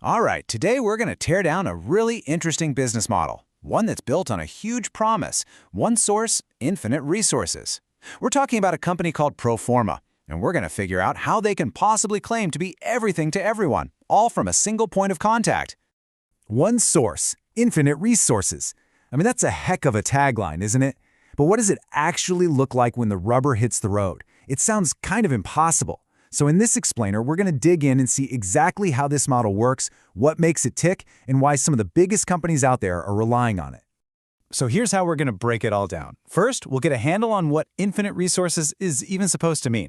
All right, today we're going to tear down a really interesting business model, one that's built on a huge promise: one source, infinite resources. We're talking about a company called Proforma, and we're going to figure out how they can possibly claim to be everything to everyone, all from a single point of contact. One source, infinite resources. I mean, that's a heck of a tagline, isn't it? But what does it actually look like when the rubber hits the road? It sounds kind of impossible. So in this explainer, we're going to dig in and see exactly how this model works, what makes it tick, and why some of the biggest companies out there are relying on it. So here's how we're going to break it all down. First, we'll get a handle on what infinite resources is even supposed to mean.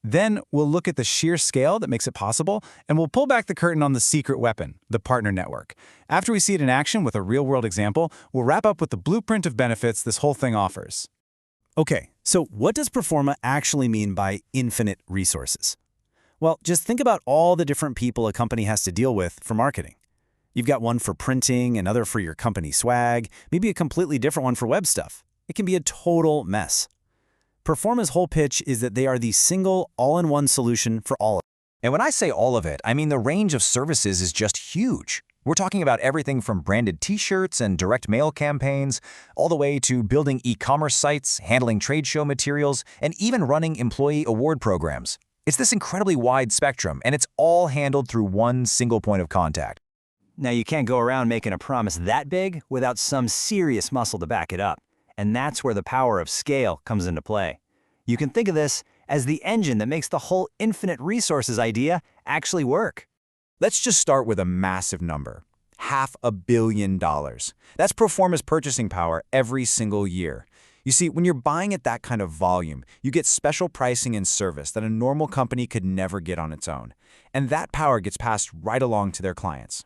Then we'll look at the sheer scale that makes it possible, and we'll pull back the curtain on the secret weapon, the partner network. After we see it in action with a real-world example, we'll wrap up with the blueprint of benefits this whole thing offers. Okay, so what does Proforma actually mean by infinite resources? Well, just think about all the different people a company has to deal with for marketing. You've got one for printing, another for your company swag, maybe a completely different one for web stuff. It can be a total mess. Proforma's whole pitch is that they are the single, all-in-one solution for all of it. And when I say all of it, I mean the range of services is just huge. We're talking about everything from branded t-shirts and direct mail campaigns, all the way to building e-commerce sites, handling trade show materials, and even running employee award programs. It's this incredibly wide spectrum, and it's all handled through one single point of contact. Now, you can't go around making a promise that big without some serious muscle to back it up. And that's where the power of scale comes into play. You can think of this as the engine that makes the whole infinite resources idea actually work. Let's just start with a massive number: $500 million. That's Proforma's purchasing power every single year. You see, when you're buying at that kind of volume, you get special pricing and service that a normal company could never get on its own. And that power gets passed right along to their clients.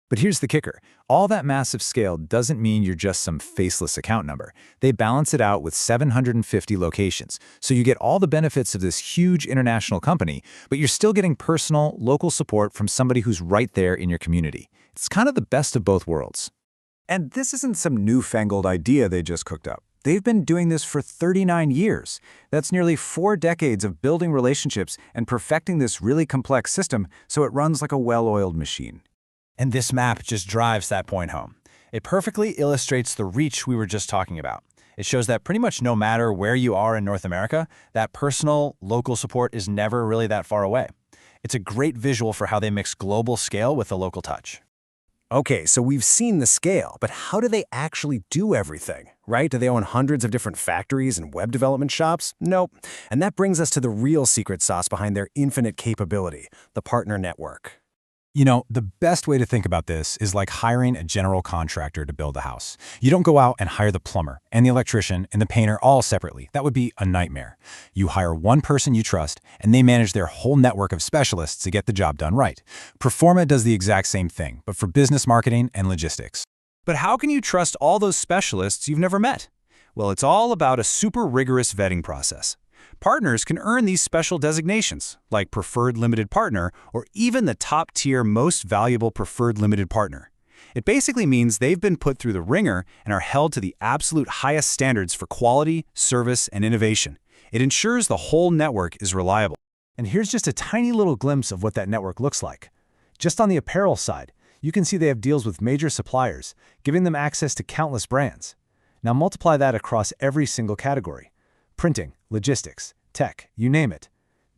But here's the kicker. All that massive scale doesn't mean you're just some faceless account number. They balance it out with 750 locations. So you get all the benefits of this huge international company, but you're still getting personal, local support from somebody who's right there in your community. It's kind of the best of both worlds. And this isn't some newfangled idea they just cooked up. They've been doing this for 39 years. That's nearly 4 decades of building relationships and perfecting this really complex system so it runs like a well-oiled machine. And this map just drives that point home. It perfectly illustrates the reach we were just talking about. It shows that pretty much no matter where you are in North America, that personal, local support is never really that far away. It's a great visual for how they mix global scale with the local touch. Okay, so we've seen the scale, but how do they actually do everything, right? Do they own hundreds of different factories and web development shops? Nope. And that brings us to the real secret sauce behind their infinite capability: the partner network. You know, the best way to think about this is like hiring a general contractor to build a house. You don't go out and hire the plumber and the electrician and the painter all separately. That would be a nightmare. You hire one person you trust, and they manage their whole network of specialists to get the job done right. Proforma does the exact same thing, but for business marketing and logistics. But how can you trust all those specialists you've never met? Well, it's all about a super rigorous vetting process. Partners can earn these special designations, like Preferred Limited Partner or even the top-tier Most Valuable Preferred Limited Partner. It basically means they've been put through the ringer and are held to the absolute highest standards for quality, service, and innovation. It ensures the whole network is reliable. And here's just a tiny little glimpse of what that network looks like. Just on the apparel side, you can see they have deals with major suppliers, giving them access to countless brands. Now multiply that across every single category: printing, logistics, tech, you name it.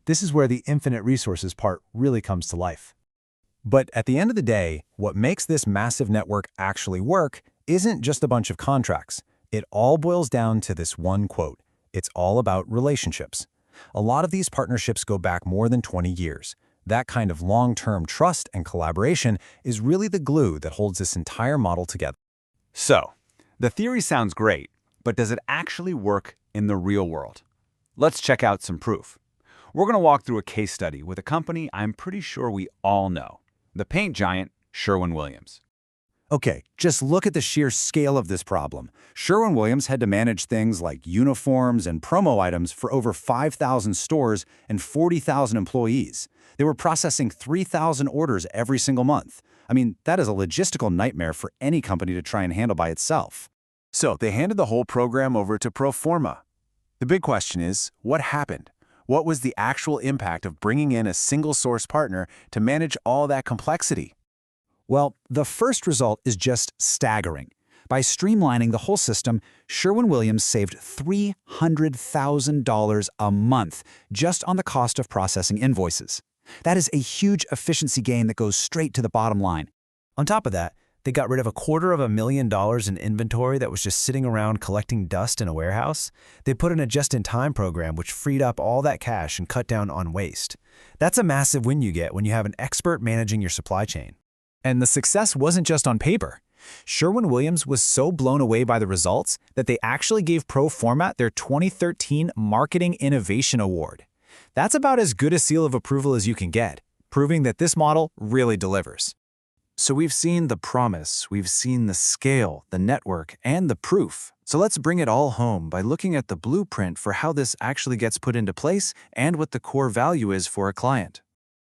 This is where the infinite resources part really comes to life. But at the end of the day, what makes this massive network actually work isn't just a bunch of contracts. It all boils down to this one quote: it's all about relationships. A lot of these partnerships go back more than 20 years. That kind of long-term trust and collaboration is really the glue that holds this entire model together. So, the theory sounds great, but does it actually work in the real world? Let's check out some proof. We're going to walk through a case study with a company I'm pretty sure we all know: the paint giant Sherwin-Williams. Okay, just look at the sheer scale of this problem. Sherwin-Williams had to manage things like uniforms and promo items for over 5,000 stores and 40,000 employees. They were processing 3,000 orders every single month. I mean, that is a logistical nightmare for any company to try and handle by itself. So they handed the whole program over to Proforma. The big question is, what happened? What was the actual impact of bringing in a single-source partner to manage all that complexity? Well, the first result is just staggering. By streamlining the whole system, Sherwin-Williams saved $300,000 a month just on the cost of processing invoices. That is a huge efficiency gain that goes straight to the bottom line. On top of that, they got rid of $250,000 in inventory that was just sitting around collecting dust in a warehouse. They put in a just-in-time program which freed up all that cash and cut down on waste. That's a massive win you get when you have an expert managing your supply chain. And the success wasn't just on paper. Sherwin-Williams was so blown away by the results that they actually gave Proforma their 2013 Marketing Innovation Award. That's about as good a seal of approval as you can get, proving that this model really delivers. So we've seen the promise, we've seen the scale, the network, and the proof. So let's bring it all home by looking at the blueprint for how this actually gets put into place and what the core value is for a client.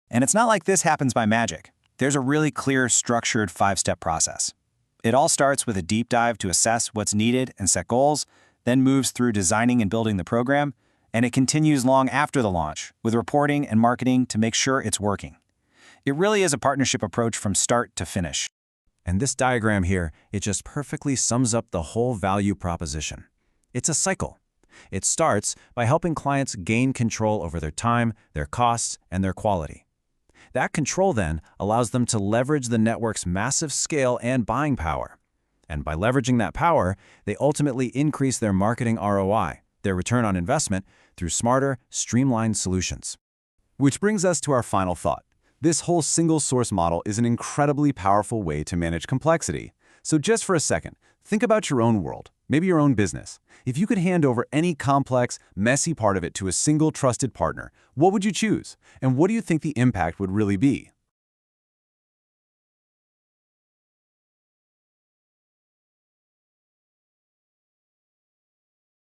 And it's not like this happens by magic. There's a really clear, structured 5-step process. It all starts with a deep dive to assess what's needed and set goals, then moves through designing and building the program, and it continues long after the launch, with reporting and marketing to make sure it's working. It really is a partnership approach from start to finish. And this diagram here, it just perfectly sums up the whole value proposition. It's a cycle. It starts by helping clients gain control over their time, their costs, and their quality. That control then allows them to leverage the network's massive scale and buying power. And by leveraging that power, they ultimately increase their marketing ROI, their return on investment, through smarter, streamlined solutions. Which brings us to our final thought. This whole single source model is an incredibly powerful way to manage complexity. So just for a second, think about your own world, maybe your own business. If you could hand over any complex, messy part of it to a single trusted partner, what would you choose? And what do you think the impact would really be?